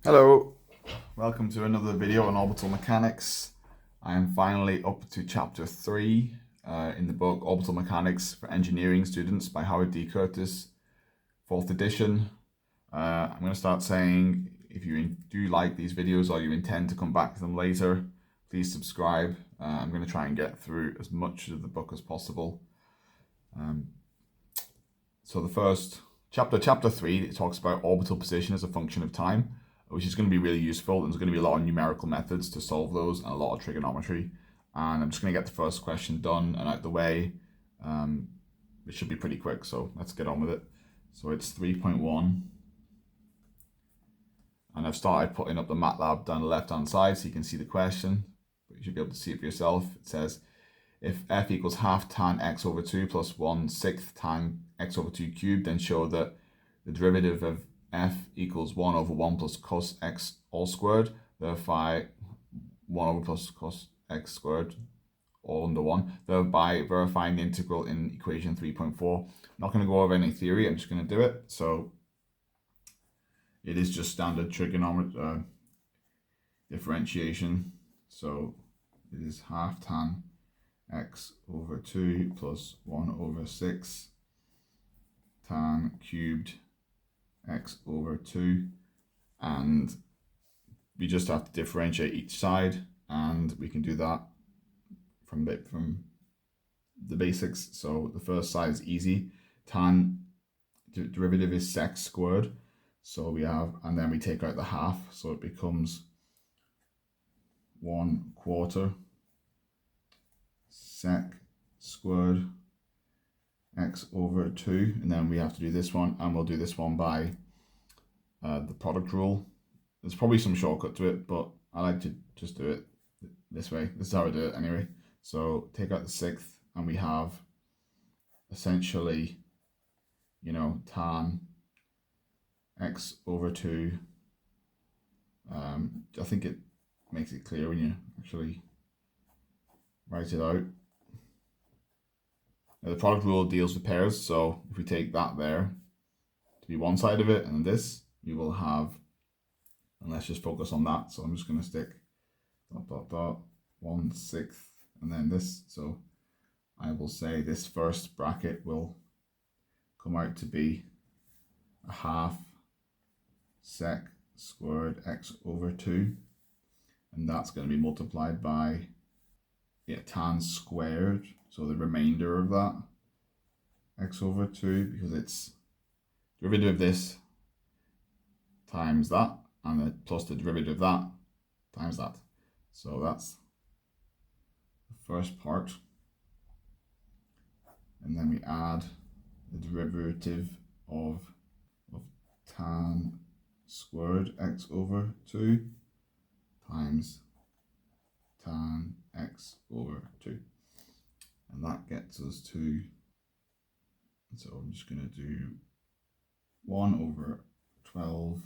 Hello, welcome to another video on orbital mechanics. I am finally up to chapter 3 in the book Orbital Mechanics for Engineering Students by Howard D. Curtis, 4th edition. I'm going to start saying if you do like these videos or you intend to come back to them later, please subscribe. I'm going to try and get through as much of the book as possible. So the first chapter 3, it talks about orbital position as a function of time, which is going to be really useful. There's going to be a lot of numerical methods to solve those and a lot of trigonometry. And I'm just going to get the first question done and out the way. It should be pretty quick, so let's get on with it. So it's 3.1. And I've started putting up the MATLAB down the left-hand side so you can see the question, but you should be able to see it for yourself. It says, if f equals half tan x over 2 plus 1/6 tan x over 2 cubed, then show that the derivative of f equals 1 over 1 plus cos x all squared, thereby 1 over plus cos x squared all under 1, thereby verifying the integral in equation 3.4. I'm not going to go over any theory, I'm just going to do it. So it is just standard trigonometry differentiation. So it is half tan x over 2 plus 1 over 6 tan cubed x over 2, and we just have to differentiate each side, and we can do that from the basics. So the first side is easy. Tan derivative is sec squared, so we have, and then we take out the half, so it becomes 1/4 sec squared x over 2, and then we have to do this one, and we'll do this one by the product rule. There's probably some shortcut to it, but I like to just do it this way. This is how I do it anyway. So take out the 6th, and we have essentially, tan x over 2. I think it makes it clear when you actually write it out. Now, the product rule deals with pairs, so if we take that there to be one side of it and this, you will have, and let's just focus on that. So I'm just going to stick ... 1/6 and then this. So I will say this first bracket will come out to be a half sec squared x over 2, and that's going to be multiplied by tan squared, so the remainder of that x over 2, because it's derivative of this times that, and then plus the derivative of that times that. So that's the first part, and then we add the derivative of tan squared x over 2 times tan x over 2, and that gets us to, so I'm just going to do 1 over 12.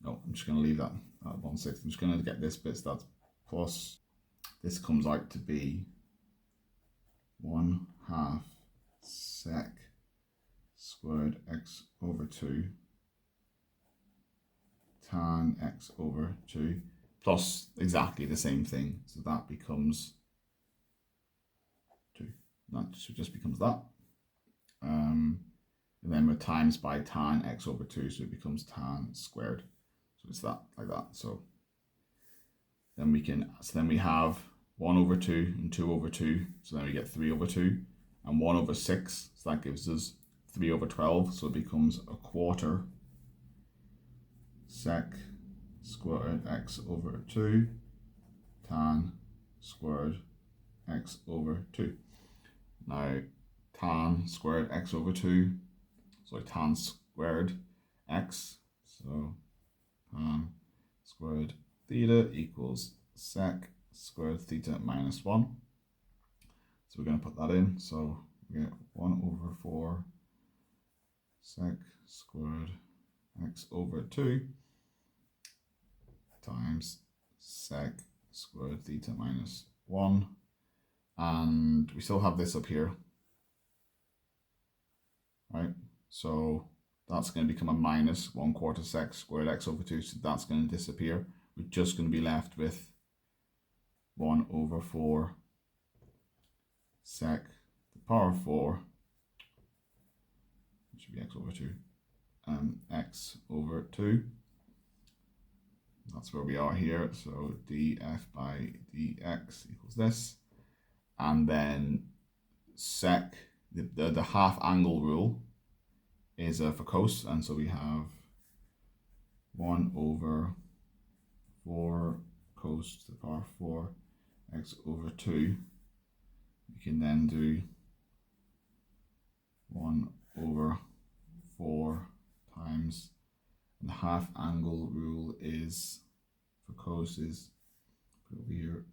No, I'm just going to leave that at 1/6. I'm just going to get this bit, so that's plus, this comes out to be 1/2 sec squared x over 2 tan x over 2 plus exactly the same thing, so that becomes 2. That just becomes that. And then we're times by tan x over 2, so it becomes tan squared. So it's that, like that. So then we have 1 over 2 and 2 over 2, so then we get 3 over 2, and 1 over 6, so that gives us 3 over 12, so it becomes 1/4 sec squared x over 2 tan squared x over 2. Now tan squared x over 2, so tan squared x, so tan squared theta equals sec squared theta minus 1. So we're going to put that in, so we get 1 over 4 sec squared x over 2 times sec squared theta minus 1, and we still have this up here, right? So that's going to become a minus 1/4 sec squared x over 2, so that's going to disappear. We're just going to be left with 1/4 sec to the power of 4, which should be x over 2, x over 2. That's where we are here, so df by dx equals this. And then sec, the half angle rule is for cos, and so we have 1/4 cos to the power of 4 x over 2. We can then do 1/4 times, and the half angle rule is for cos is, put over here,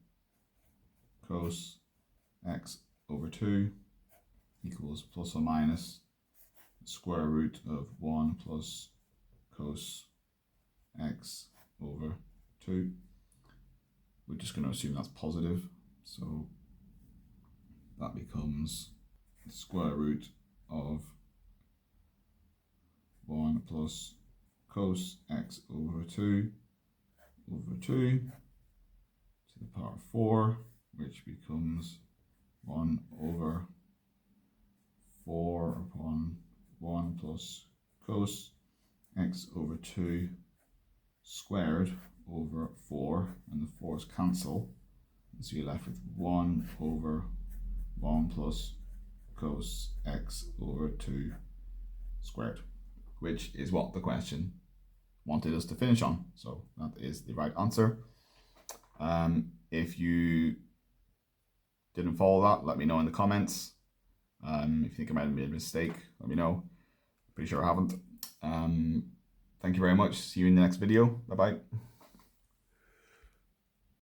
cos x over 2 equals plus or minus the square root of 1 plus cos x over 2. We're just going to assume that's positive, so that becomes the square root of 1 plus cos x over 2 to the power of 4, which becomes 1/4 upon 1 plus cos x over 2 squared over 4, and the 4's cancel, and so you're left with 1/1 plus cos x over 2 squared, which is what the question wanted us to finish on. So that is the right answer. If you didn't follow that, let me know in the comments. If you think I might have made a mistake, let me know. Pretty sure I haven't. Thank you very much. See you in the next video. Bye bye.